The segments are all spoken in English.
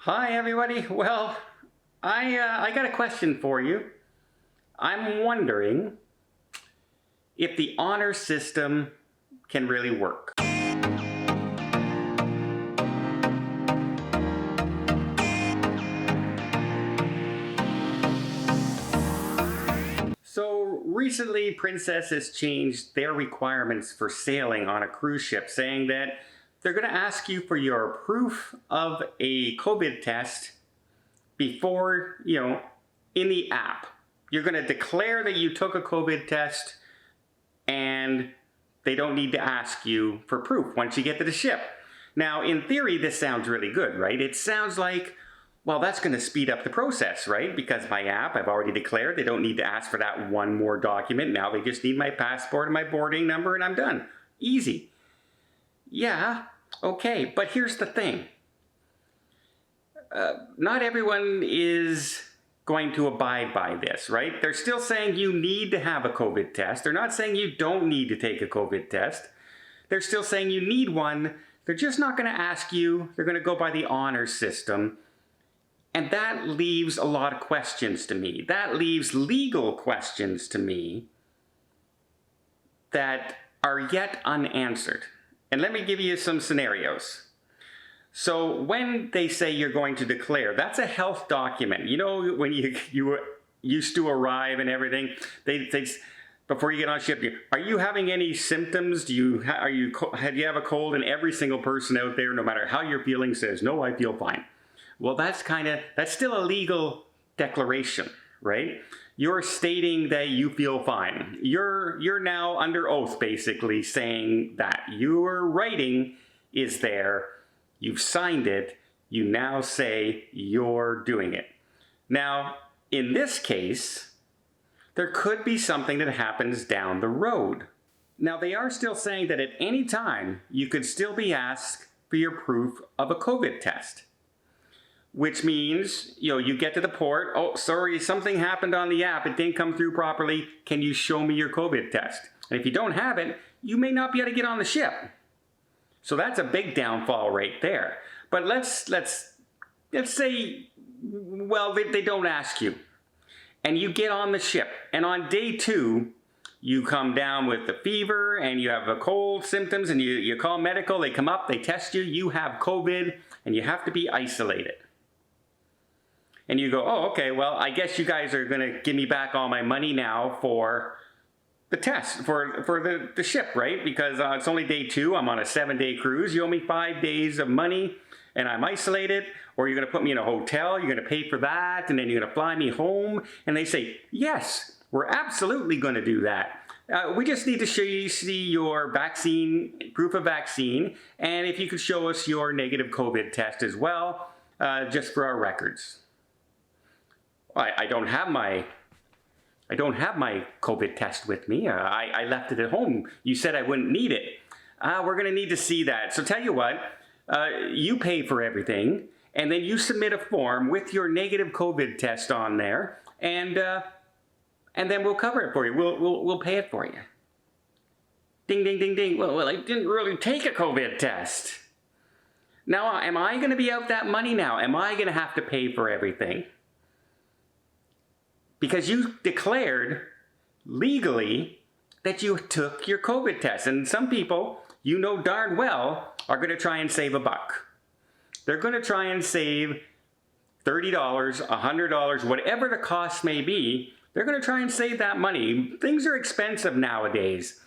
Hi everybody. Well, I got a question for you. I'm wondering if the honor system can really work. So recently, Princess has changed their requirements for sailing on a cruise ship, saying that they're going to ask you for your proof of a COVID test before, in the app. You're going to declare that you took a COVID test and they don't need to ask you for proof once you get to the ship. Now, in theory, this sounds really good, right? It sounds like, well, that's going to speed up the process, right? Because my app, I've already declared, they don't need to ask for that one more document. Now they just need my passport and my boarding number and I'm done. Easy. Yeah, okay, but here's the thing. Not everyone is going to abide by this, right? They're still saying you need to have a COVID test. They're not saying you don't need to take a COVID test. They're still saying you need one. They're just not going to ask you. They're going to go by the honor system. And that leaves a lot of questions to me. That leaves legal questions to me that are yet unanswered. And let me give you some scenarios. So when they say you're going to declare, that's a health document. You know, when you used to arrive and everything, they before you get on ship, are you having any symptoms? Do you have a cold? And every single person out there, no matter how you're feeling, says, no, I feel fine. Well, that's still a legal declaration, right? You're stating that you feel fine. You're now under oath, basically saying that your writing is there. You've signed it, you now say you're doing it. Now, in this case, there could be something that happens down the road. Now, they are still saying that at any time, you could still be asked for your proof of a COVID test. Which means, you get to the port, oh, sorry, something happened on the app, it didn't come through properly, can you show me your COVID test? And if you don't have it, you may not be able to get on the ship. So that's a big downfall right there. But let's say, well, they don't ask you. And you get on the ship. And on day 2, you come down with the fever and you have a cold symptoms and you call medical, they come up, they test you, you have COVID and you have to be isolated. And you go, oh, okay, well, I guess you guys are gonna give me back all my money now for the test, for the ship, right? Because it's only day 2, I'm on a 7-day cruise, you owe me 5 days of money and I'm isolated, or you're gonna put me in a hotel, you're gonna pay for that, and then you're gonna fly me home. And they say, yes, we're absolutely gonna do that. We just need to see your vaccine, proof of vaccine, and if you could show us your negative COVID test as well, just for our records. I don't have my COVID test with me. I left it at home. You said I wouldn't need it. We're going to need to see that. So tell you what, you pay for everything, and then you submit a form with your negative COVID test on there, and then we'll cover it for you. We'll pay it for you. Ding, ding, ding, ding. Well, I didn't really take a COVID test. Now, am I going to be out that money now? Am I going to have to pay for everything? Because you declared legally that you took your COVID test. And some people, you know darn well, are going to try and save a buck. They're going to try and save $30, $100, whatever the cost may be. They're going to try and save that money. Things are expensive nowadays.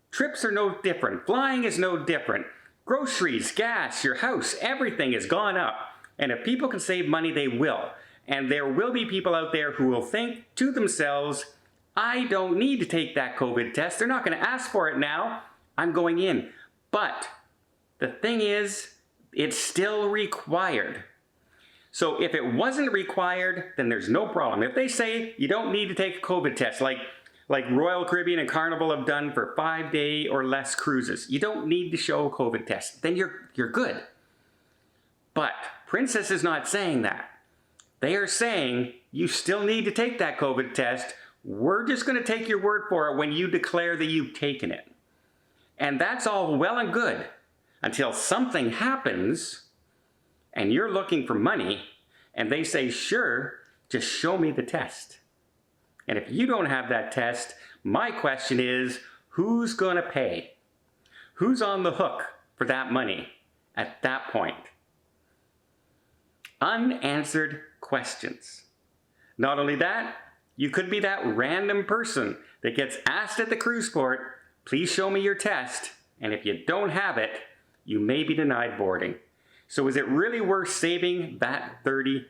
Trips are no different. Flying is no different. Groceries, gas, your house, everything has gone up. And if people can save money, they will. And there will be people out there who will think to themselves, I don't need to take that COVID test. They're not going to ask for it now. I'm going in. But the thing is, it's still required. So if it wasn't required, then there's no problem. If they say you don't need to take a COVID test, like Royal Caribbean and Carnival have done for 5-day or less cruises, you don't need to show a COVID test, then you're good. But Princess is not saying that. They are saying you still need to take that COVID test. We're just going to take your word for it when you declare that you've taken it. And that's all well and good until something happens and you're looking for money, and they say, sure, just show me the test. And if you don't have that test, my question is, who's going to pay? Who's on the hook for that money at that point? Unanswered questions. Not only that, you could be that random person that gets asked at the cruise port, please show me your test, and if you don't have it, you may be denied boarding. So is it really worth saving that $30?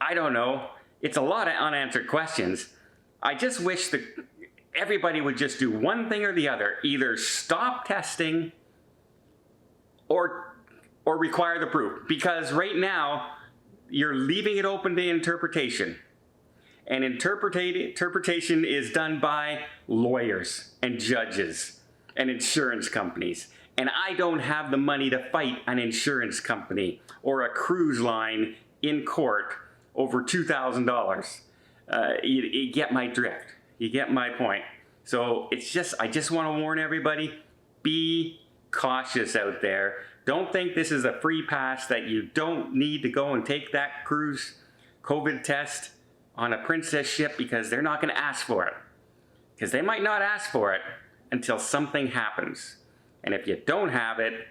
I don't know. It's a lot of unanswered questions. I just wish that everybody would just do one thing or the other. Either stop testing or require the proof. Because right now, you're leaving it open to interpretation. And interpretation is done by lawyers and judges and insurance companies. And I don't have the money to fight an insurance company or a cruise line in court over $2,000. You get my drift. You get my point. So I just want to warn everybody, be cautious out there. Don't think this is a free pass that you don't need to go and take that cruise COVID test on a princess ship, because they're not going to ask for it. Because they might not ask for it until something happens. And if you don't have it,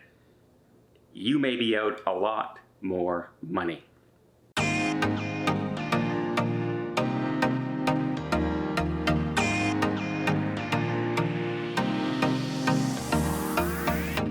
you may be out a lot more money.